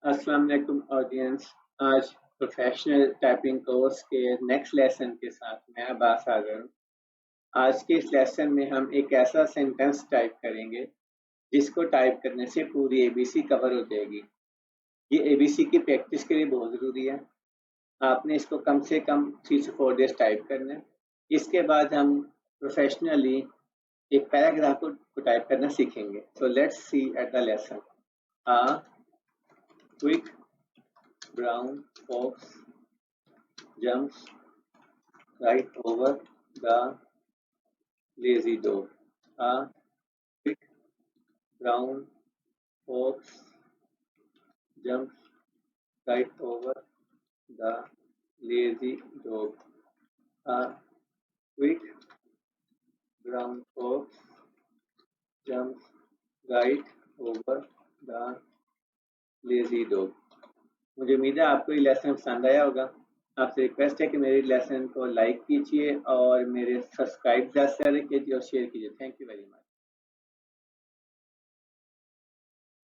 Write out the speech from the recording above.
अस्सलाम वालेकुम ऑडियंस। आज प्रोफेशनल टाइपिंग कोर्स के नेक्स्ट लेसन के साथ मैं अब्बास हाजिर हूँ। आज के इस लेसन में हम एक ऐसा सेंटेंस टाइप करेंगे जिसको टाइप करने से पूरी एबीसी कवर हो जाएगी। ये एबीसी की प्रैक्टिस के लिए बहुत ज़रूरी है। आपने इसको कम से कम 3 से 4 डेज टाइप करना है। इसके बाद हम प्रोफेशनली एक पैराग्राफ को टाइप करना सीखेंगे। So let's see at the lesson. A quick brown fox jumps right over the lazy dog. A big brown fox jumps right over the lazy dog. A quick brown fox jumps right over the lazy dog. मुझे उम्मीद है आपको ये lesson पसंद आया होगा। आपसे request है कि मेरे लेसन को लाइक कीजिए और मेरे सब्सक्राइब ज़्यादा से ज़्यादा कीजिए और शेयर कीजिए। Thank you very much.